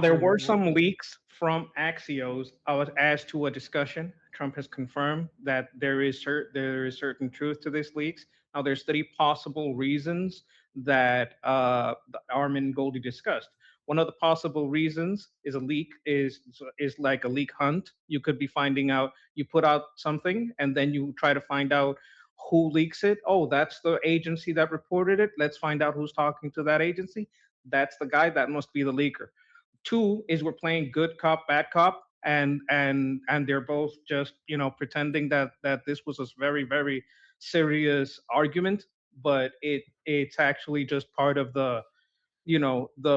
There were some leaks from Axios as to a discussion. Trump has confirmed that there is certain truth to this leaks. Now, there's three possible reasons that Armin Goldie discussed. One of the possible reasons is is like a leak hunt. You could be finding out. You put out something, and then you try to find out who leaks it. Oh, that's the agency that reported it. Let's find out who's talking to that agency. That's the guy. That must be the leaker. Two is we're playing good cop, bad cop, and they're both just pretending that this was a very serious argument, but it's actually just part of the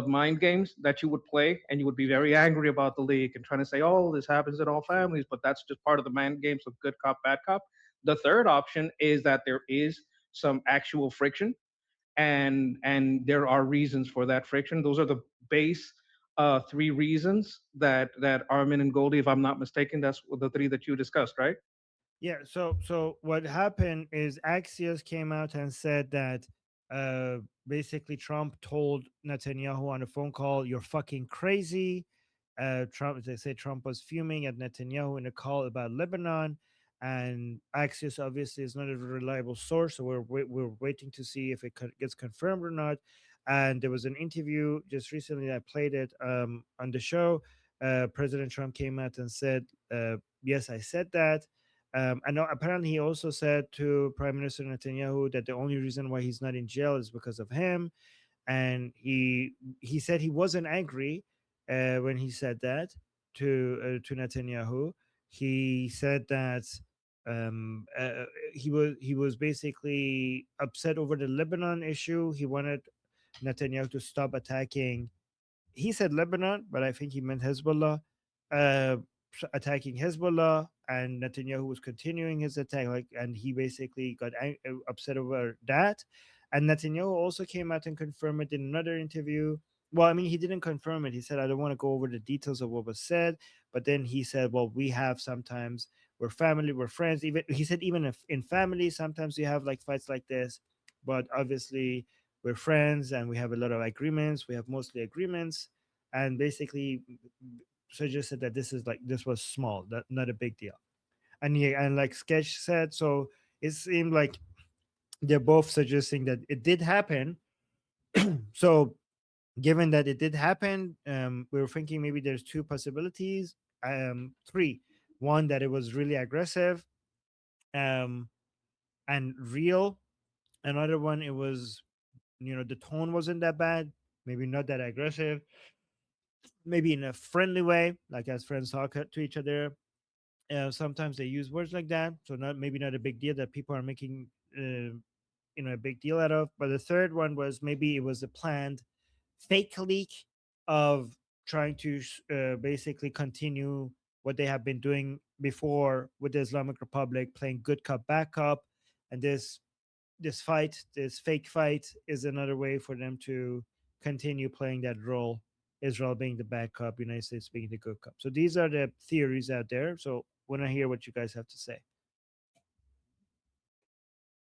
mind games that you would play, and you would be very angry about the league and trying to say, oh, this happens in all families, but that's just part of the mind games of good cop, bad cop. The third option is that there is some actual friction, and there are reasons for that friction. Those are the base three reasons that Armin and Goldie, if I'm not mistaken, that's the three that you discussed, right? Yeah, so what happened is Axios came out and said that uh basically Trump told Netanyahu on a phone call, "You're fucking crazy." Trump, they say Trump was fuming at Netanyahu in a call about Lebanon, and Axios obviously is not a reliable source, so we're waiting to see if it gets confirmed or not. And there was an interview just recently, I played it on the show. President Trump came out and said, "Yes, I said that." I know apparently he also said to Prime Minister Netanyahu that the only reason why he's not in jail is because of him, and he said he wasn't angry when he said that to Netanyahu. He said that he was basically upset over the Lebanon issue. He wanted Netanyahu to stop attacking. He said Lebanon, but I think he meant Hezbollah. Uh, Attacking Hezbollah, and Netanyahu was continuing his attack, like, and he basically got upset over that. And Netanyahu also came out and confirmed it in another interview. Well, I mean, he didn't confirm it. He said, "I don't want to go over the details of what was said," but then he said, "Well, we have sometimes we're family, we're friends." Even he said, even if in family, sometimes we have like fights like this, but obviously we're friends and we have a lot of agreements. We have mostly agreements, and basically suggested that this was small, that not a big deal. And yeah, and like Sketch said, so it seemed like they're both suggesting that it did happen. So given that it did happen, we were thinking maybe there's two possibilities, three. One, that it was really aggressive um and real. Another one, it was, the tone wasn't that bad, maybe not that aggressive, maybe in a friendly way, like as friends talk to each other. Sometimes they use words like that, so not maybe not a big deal that people are making a big deal out of. But the third one was maybe it was a planned fake leak of trying to basically continue what they have been doing before with the Islamic Republic, playing good cop, bad cop, and this fake fight is another way for them to continue playing that role. Israel being the bad cop, United States being the good cop. So these are the theories out there. So when I hear what you guys have to say,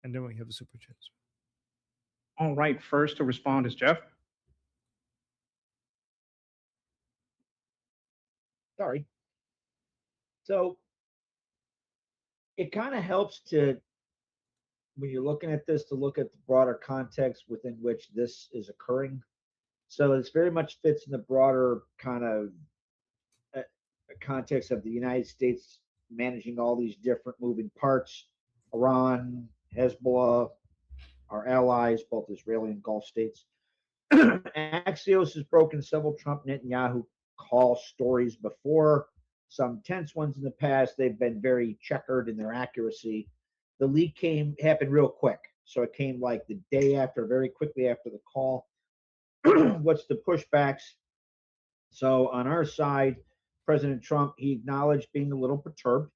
and then we have a super chat. All right, first to respond is Jeff. Sorry. So it kind of helps to, when you're looking at this, to look at the broader context within which this is occurring. So it's very much fits in the broader kind of uh, context of the United States managing all these different moving parts: Iran, Hezbollah, our allies, both Israeli and Gulf states. Axios has broken several Trump Netanyahu call stories before, some tense ones in the past. They've been very checkered in their accuracy. The leak happened real quick. So it came like the day after, very quickly after the call. What's the pushbacks? So on our side, President Trump, he acknowledged being a little perturbed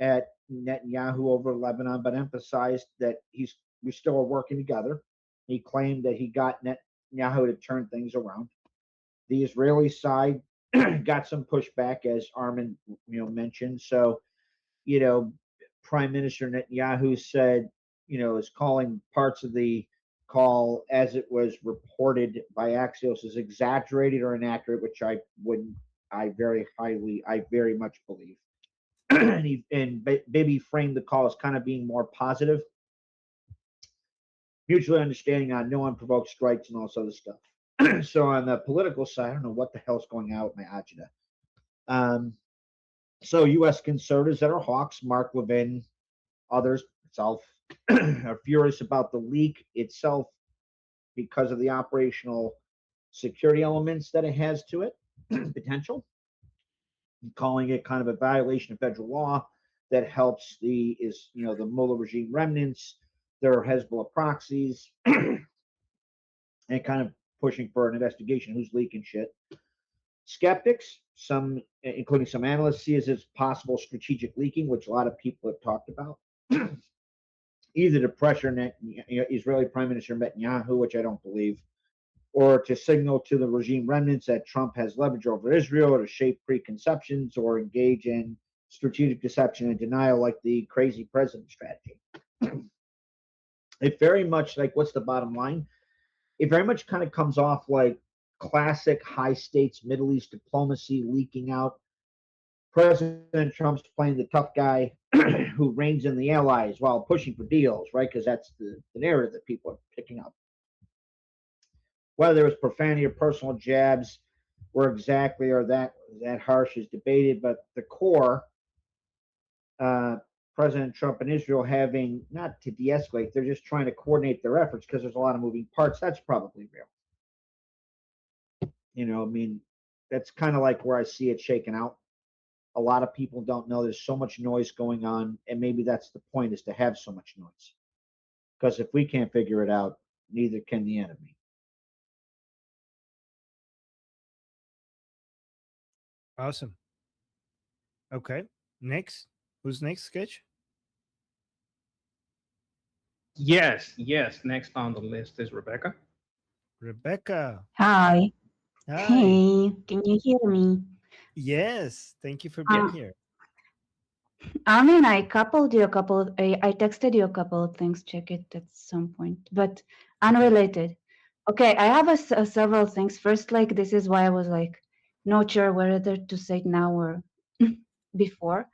at Netanyahu over Lebanon, but emphasized that we still are working together. He claimed that he got Netanyahu to turn things around. The Israeli side got some pushback, as Armin mentioned. So, you know, Prime Minister Netanyahu said, is calling parts of the call, as it was reported by Axios, is exaggerated or inaccurate, which I wouldn't. I very much believe. And Bibi framed the call as kind of being more positive, mutually understanding on no unprovoked strikes and all this other stuff. So on the political side, I don't know what the hell's going on with my agenda. So U.S. conservatives that are hawks, Mark Levin, others, itself, are furious about the leak itself because of the operational security elements that it has to it, potential, calling it kind of a violation of federal law that helps the Mullah regime remnants, their Hezbollah proxies, and kind of pushing for an investigation who's leaking shit. Skeptics, some including some analysts, see as possible strategic leaking, which a lot of people have talked about. Either to pressure Israeli Prime Minister Netanyahu, which I don't believe, or to signal to the regime remnants that Trump has leverage over Israel, or to shape preconceptions or engage in strategic deception and denial like the crazy president strategy. It very much, like, what's the bottom line? It very much kind of comes off like classic high stakes Middle East diplomacy leaking out. President Trump's playing the tough guy who reins in the allies while pushing for deals, right? Because that's the narrative that people are picking up. Whether there was profanity or personal jabs, or exactly or that harsh is debated, but the core, President Trump and Israel having, not to de-escalate, they're just trying to coordinate their efforts because there's a lot of moving parts. That's probably real. I mean, that's kind of like where I see it shaking out. A lot of people don't know there's so much noise going on, and maybe that's the point, is to have so much noise. Because if we can't figure it out, neither can the enemy. Awesome. Okay. Next. Who's next, Sketch? Yes, next on the list is Rebecca. Rebecca. Hi. Hi. Hey, can you hear me? Yes. Thank you for being here. I mean, I texted you a couple of things. Check it at some point, but unrelated. Okay, I have several things. First, like, this is why I was like not sure whether to say it now or before.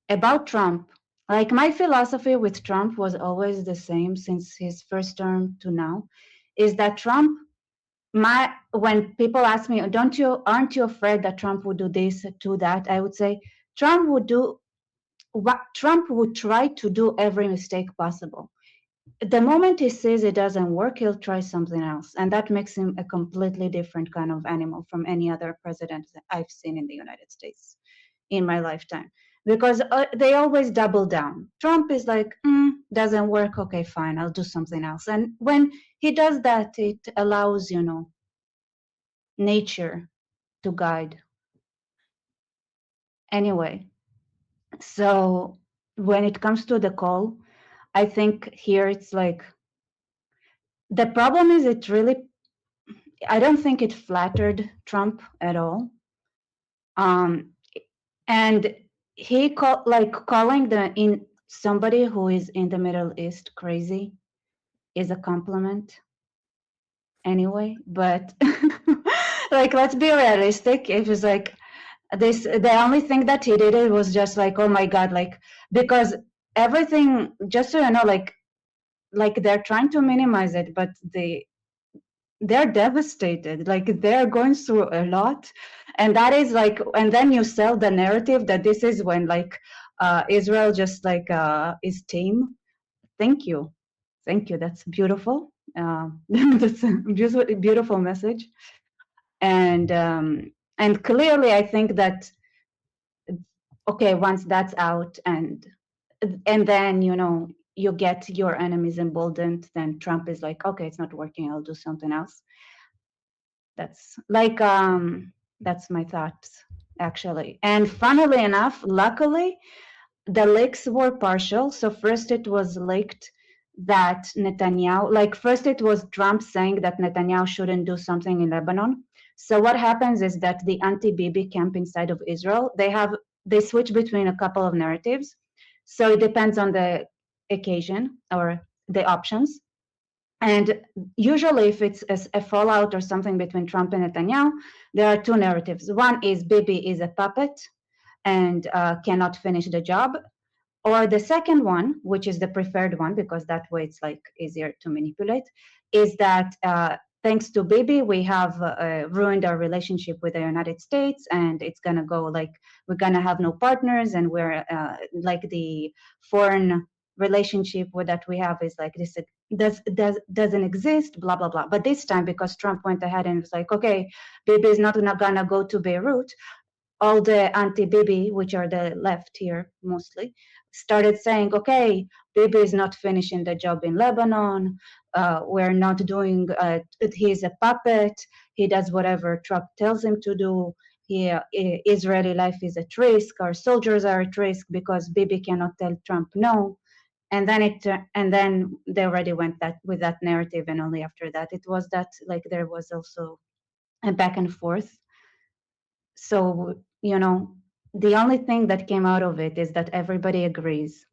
About Trump. Like, my philosophy with Trump was always the same since his first term to now, is that Trump, when people ask me, aren't you afraid that Trump would do this, do that? I would say Trump would try to do every mistake possible. The moment he sees it doesn't work, he'll try something else. And that makes him a completely different kind of animal from any other president that I've seen in the United States in my lifetime. Because they always double down. Trump is like, doesn't work, okay, fine, I'll do something else. And when he does that, it allows, nature to guide. Anyway, so when it comes to the call, I think here it's like, the problem is I don't think it flattered Trump at all. And he calling somebody who is in the Middle East crazy is a compliment anyway, but like, let's be realistic. It was like the only thing that he did, it was just like, oh my God, like, because everything, just so you know, like they're trying to minimize it, but they're devastated. Like, they're going through a lot, and that is like, and then you sell the narrative that this is when like Israel just like is tame. Thank you, that's beautiful. That's a beautiful message. And clearly I think that, okay, once that's out, and then you get your enemies emboldened, then Trump is like, okay, it's not working, I'll do something else. That's like, that's my thoughts, actually. And funnily enough, luckily, the leaks were partial. So first it was leaked that Netanyahu, like, first it was Trump saying that Netanyahu shouldn't do something in Lebanon. So what happens is that the anti-Bibi camp inside of Israel, they switch between a couple of narratives. So it depends on the occasion or the options. And usually, if it's a fallout or something between Trump and Netanyahu, there are two narratives. One is Bibi is a puppet and cannot finish the job. Or the second one, which is the preferred one, because that way it's like easier to manipulate, is that thanks to Bibi, we have ruined our relationship with the United States, and it's gonna go like we're gonna have no partners, and we're like the foreign relationship that we have is like this doesn't exist, blah blah blah. But this time, because Trump went ahead and was like, okay, Bibi is not gonna go to Beirut, all the anti-Bibi, which are the left here mostly, started saying, okay, Bibi is not finishing the job in Lebanon. We're not doing, he's a puppet. He does whatever Trump tells him to do. Israeli life is at risk. Our soldiers are at risk because Bibi cannot tell Trump no. And then they already went with that narrative. And only after that, it was that like there was also a back and forth. So, the only thing that came out of it is that everybody agrees.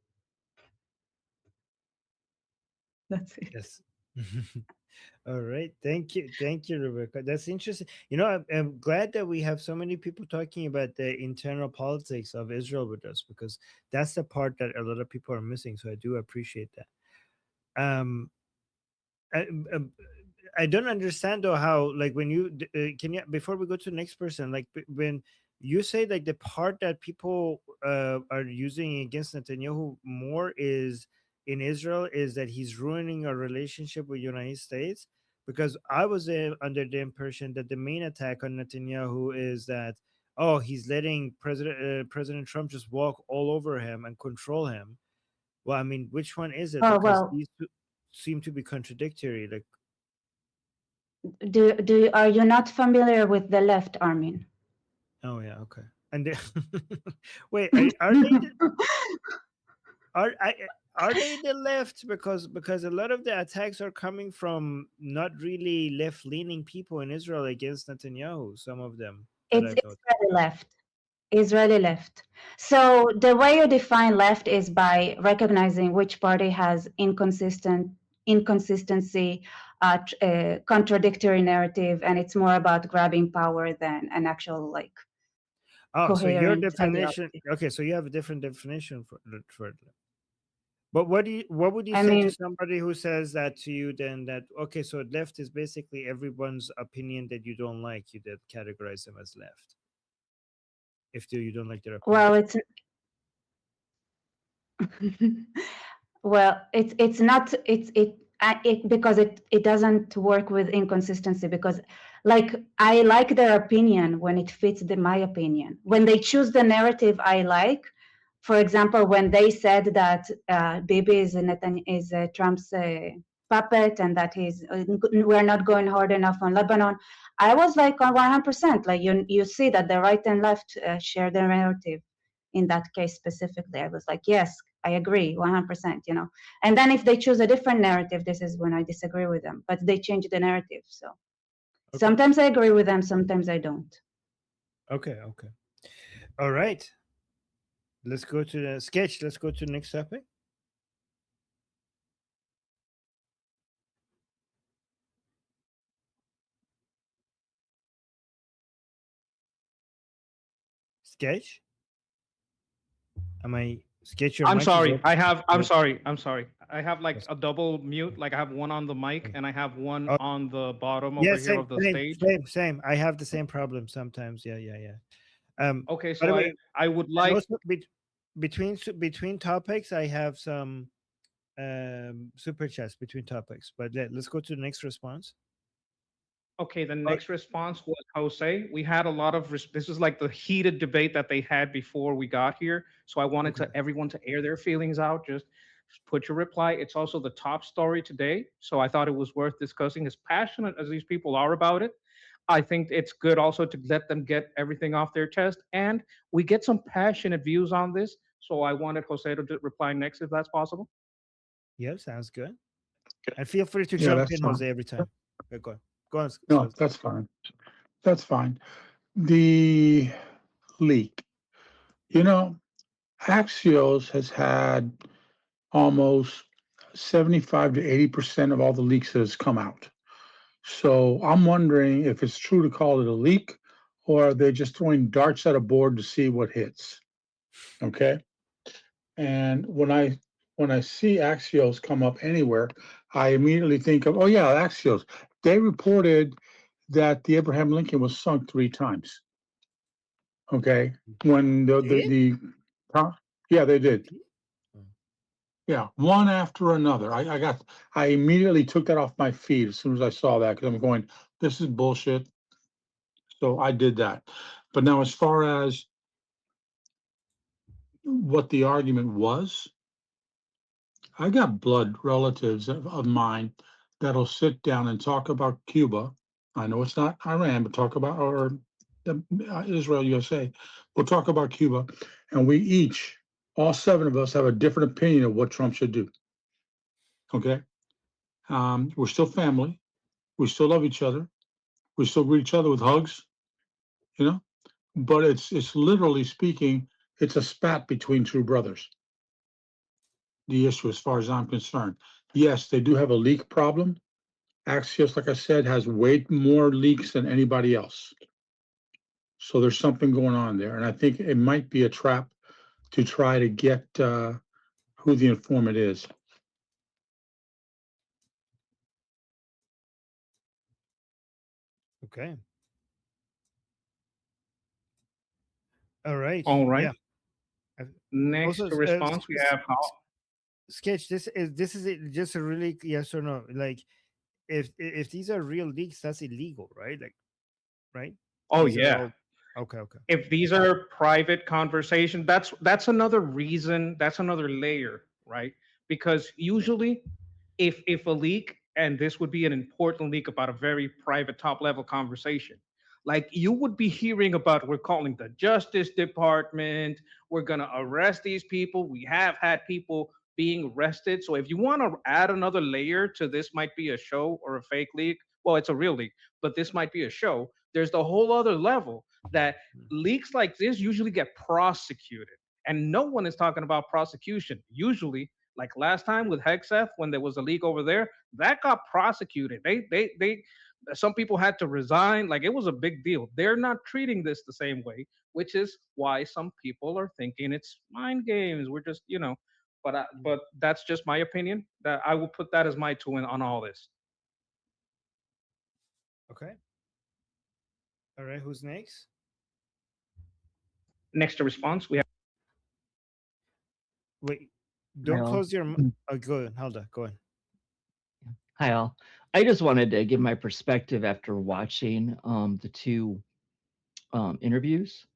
That's it. Yes. All right. Thank you. Thank you, Rebecca. That's interesting. I'm glad that we have so many people talking about the internal politics of Israel with us, because that's the part that a lot of people are missing. So I do appreciate that. I, um, I don't understand though how, like, when you can you, before we go to the next person, like when you say like the part that people are using against Netanyahu more is in Israel is that he's ruining our relationship with United States, because I was under the impression that the main attack on Netanyahu is that, oh, he's letting President Trump just walk all over him and control him. Well, I mean, which one is it? Oh, Because well, these two seem to be contradictory. Like, are you not familiar with the left, Armin? oh yeah, okay. And wait, are they are they the left? Because a lot of the attacks are coming from not really left leaning people in Israel against Netanyahu. Some of them that It's I've noticed. Israeli left. Israeli left. So the way you define left is by recognizing which party has inconsistency, contradictory narrative, and it's more about grabbing power than an actual like Oh, so your coherent definition. ideology. Okay, so you have a different definition for it. But what would you I say to mean, somebody who says that to you? Then that, okay, so left is basically everyone's opinion that you don't like. You did categorize them as left if you don't like their opinion. well, it's well, it's not it because it doesn't work with inconsistency, because like I like their opinion when it fits my opinion. When they choose the narrative I like, for example, when they said that Bibi is Trump's puppet and that we're not going hard enough on Lebanon, I was like on 100%. Like you see that the right and left share the narrative. In that case specifically, I was like, yes, I agree 100%, And then if they choose a different narrative, this is when I disagree with them, but they change the narrative. So Okay. sometimes I agree with them, sometimes I don't. Okay. All right. Let's go to the sketch. Let's go to the next topic. Sketch. Am I sketch? Your I'm mic is sorry. open. I'm Yeah. sorry. I have like a double mute. Like I have one on the mic and I have one Oh, on the bottom yeah, over here of the stage. same. I have the same problem sometimes. Yeah. Okay, By so the way, I would and like. also between topics, I have some super chats between topics. But let's go to the next response. Okay, the Oh, next response was Jose. We had a lot of this is like the heated debate that they had before we got here. So I wanted okay. to everyone to air their feelings out. Just put your reply. It's also the top story today. So I thought it was worth discussing. As passionate as these people are about it, I think it's good also to let them get everything off their chest. And we get some passionate views on this. So I wanted Jose to reply next if that's possible. Yeah, sounds good. And feel free to Yeah, jump that's in, fine. Jose, every time. Okay, go on, No, Sales. that's fine. That's fine. The leak. You know, Axios has had almost 75 to 80% of all the leaks that has come out. So I'm wondering if it's true to call it a leak, or are they just throwing darts at a board to see what hits? Okay. And when I see Axios come up anywhere, I immediately think of, oh yeah, Axios. They reported that the Abraham Lincoln was sunk 3 times. Okay, when yeah, they did. Yeah, one after another. I immediately took that off my feed as soon as I saw that, because I'm going, this is bullshit. So I did that. But now, as far as what the argument was, I got blood relatives of mine that'll sit down and talk about Cuba. I know it's not Iran, but talk about, or Israel, USA. We'll talk about Cuba, and we each, all 7 of us, have a different opinion of what Trump should do. Okay, we're still family. We still love each other. We still greet each other with hugs. You know, but it's literally speaking, it's a spat between 2 brothers. The issue, as far as I'm concerned, yes, they do have a leak problem. Axios, like I said, has way more leaks than anybody else. So there's something going on there. And I think it might be a trap to try to get who the informant is. Okay. All right. All right. Yeah. Next Also, response, we have Sketch. This is just a really yes or no. Like, if these are real leaks, that's illegal, right? Like, right? oh These are yeah. all- Okay. Okay. If these are private conversations, that's another reason, that's another layer, right? Because usually if a leak, and this would be an important leak about a very private top level conversation, like you would be hearing about, we're calling the Justice Department, we're going to arrest these people, we have had people being arrested. So if you want to add another layer to this, might be a show or a fake leak, well, it's a real leak, but this might be a show, there's the whole other level that leaks like this usually get prosecuted, and no one is talking about prosecution usually. Like last time with Hexeth, when there was a leak over there, that got prosecuted. They some people had to resign. Like it was a big deal. They're not treating this the same way, which is why some people are thinking it's mind games. We're just, but that's just my opinion. That I will put that as my twin on all this. Okay. All right. Who's next? Next to response, we have Wait. Don't Well, close your. Oh, go ahead. Hold on. Go ahead. Hi all. I just wanted to give my perspective after watching the 2 interviews.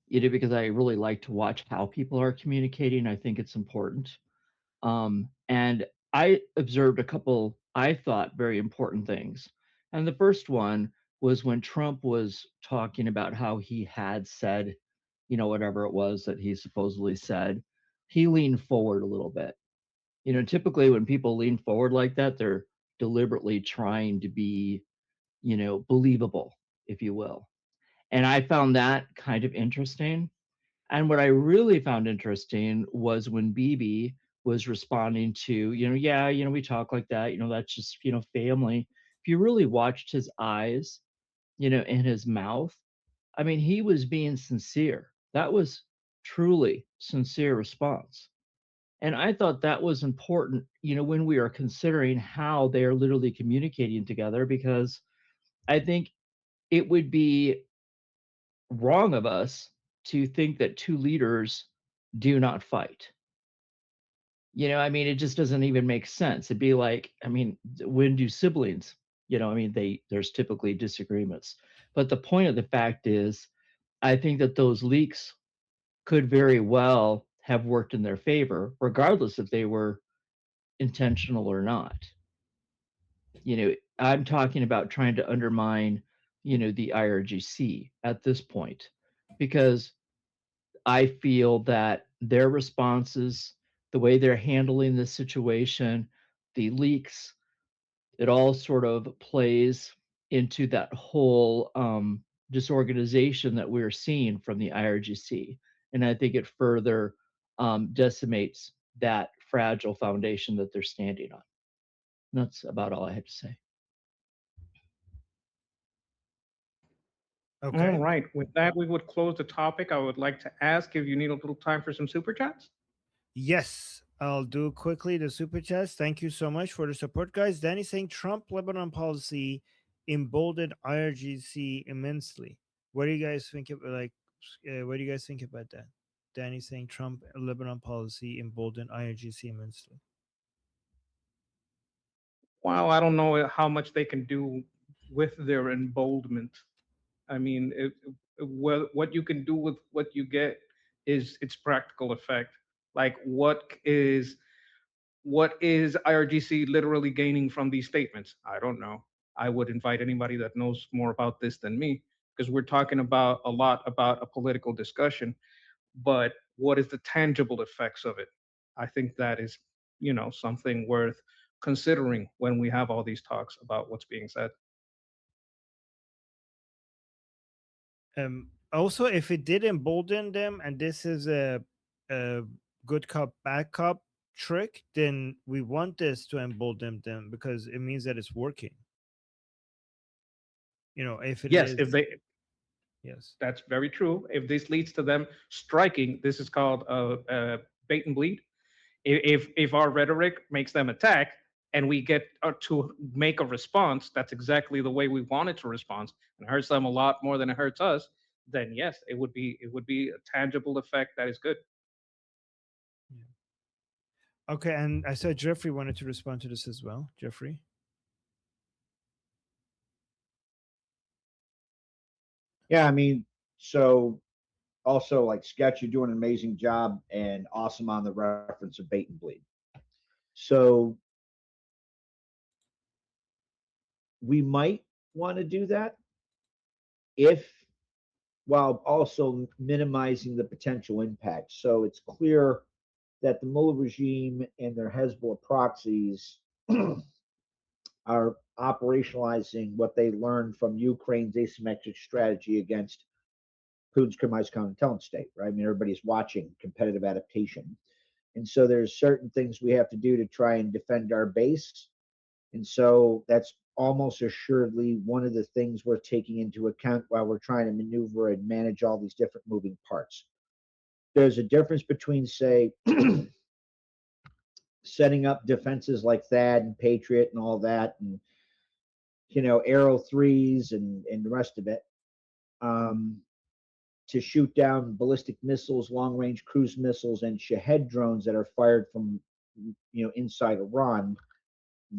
Because I really like to watch how people are communicating. I think it's important. And I observed a couple, I thought, very important things. And the first one was when Trump was talking about how he had said, whatever it was that he supposedly said, he leaned forward a little bit. Typically when people lean forward like that, they're deliberately trying to be, believable, if you will. And I found that kind of interesting. And what I really found interesting was when Bibi was responding to, yeah, we talk like that, that's just, family. If you really watched his eyes, and his mouth, I mean, he was being sincere. That was truly sincere response. And I thought that was important, when we are considering how they are literally communicating together, because I think it would be wrong of us to think that 2 leaders do not fight. I mean, it just doesn't even make sense. It'd be like, I mean, when do siblings, I mean, there's typically disagreements. But the point of the fact is, I think that those leaks could very well have worked in their favor, regardless if they were intentional or not. I'm talking about trying to undermine, the IRGC at this point, because I feel that their responses, the way they're handling this situation, the leaks, it all sort of plays into that whole disorganization that we're seeing from the IRGC. And I think it further decimates that fragile foundation that they're standing on. That's about all I have to say. Okay. All right. With that, we would close the topic. I would like to ask if you need a little time for some super chats. Yes, I'll do quickly the super chats. Thank you so much for the support, guys. Danny saying Trump Lebanon policy emboldened IRGC immensely. What do you guys think of what do you guys think about that? Danny saying Trump Lebanon policy emboldened IRGC immensely. Well, I don't know how much they can do with their emboldenment. I mean, what you can do with what you get is its practical effect. Like, what is IRGC literally gaining from these statements? I don't know. I would invite anybody that knows more about this than me, because we're talking about a lot about a political discussion, but what is the tangible effects of it? I think that is, something worth considering when we have all these talks about what's being said. Also, if it did embolden them, and this is a good cop, bad cop trick, then we want this to embolden them because it means that it's working. If it Yes, is, if they yes. that's very true. If this leads to them striking, this is called bait and bleed. If our rhetoric makes them attack, and we get to make a response that's exactly the way we want it to respond, and hurts them a lot more than it hurts us, then yes, it would be a tangible effect that is good. Okay, and I saw Jeffrey wanted to respond to this as well. Jeffrey. Yeah, I mean, so also like Sketch, you're doing an amazing job and awesome on the reference of bait and bleed. So we might want to do that if while also minimizing the potential impact. So it's clear that the Mullah regime and their Hezbollah proxies are operationalizing what they learned from Ukraine's asymmetric strategy against Putin's criminalized counterintelligence state, right? I mean, everybody's watching competitive adaptation. And so there's certain things we have to do to try and defend our base. And so that's almost assuredly one of the things we're taking into account while we're trying to maneuver and manage all these different moving parts. There's a difference between, say, setting up defenses like THAAD and Patriot and all that, and Arrow 3s and the rest of it, to shoot down ballistic missiles, long range cruise missiles, and Shahed drones that are fired from inside Iran,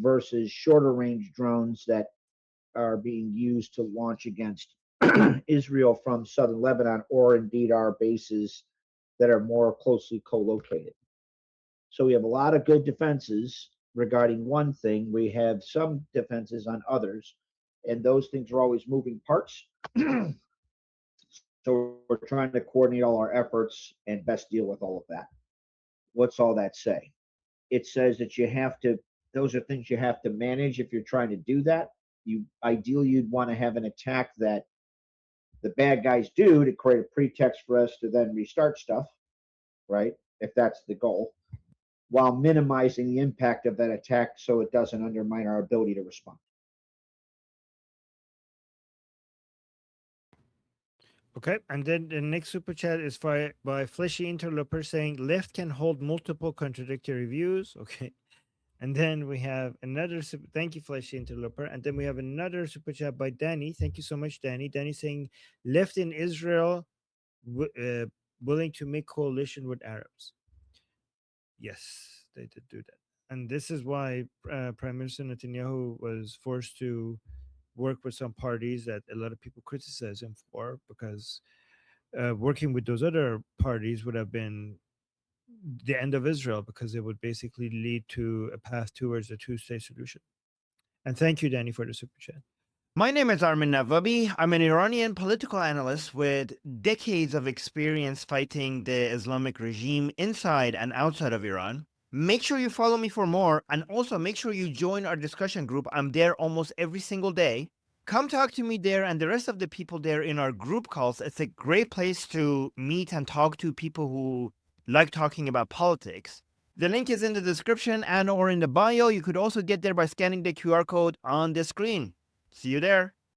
versus shorter range drones that are being used to launch against Israel from southern Lebanon, or indeed our bases that are more closely co-located. So we have a lot of good defenses regarding one thing. We have some defenses on others, and those things are always moving parts. So we're trying to coordinate all our efforts and best deal with all of that. What's all that say? It says that those are things you have to manage if you're trying to do that. Ideally, you'd want to have an attack that the bad guys do to create a pretext for us to then restart stuff, right? If that's the goal, while minimizing the impact of that attack so it doesn't undermine our ability to respond. Okay, and then the next super chat is by Fleshy Interloper saying left can hold multiple contradictory views. Okay, and then we have another thank you, Fleshy Interloper, and then we have another super chat by Danny. Thank you so much, Danny. Danny saying left in Israel willing to make coalition with Arabs. Yes, they did do that, and this is why Prime Minister Netanyahu was forced to work with some parties that a lot of people criticize him for, because working with those other parties would have been the end of Israel, because it would basically lead to a path towards a two-state solution. And thank you, Danny, for the super chat. My name is Armin Navabi. I'm an Iranian political analyst with decades of experience fighting the Islamic regime inside and outside of Iran. Make sure you follow me for more, and also make sure you join our discussion group. I'm there almost every single day. Come talk to me there and the rest of the people there in our group calls. It's a great place to meet and talk to people who like talking about politics. The link is in the description and or in the bio. You could also get there by scanning the QR code on the screen. See you there.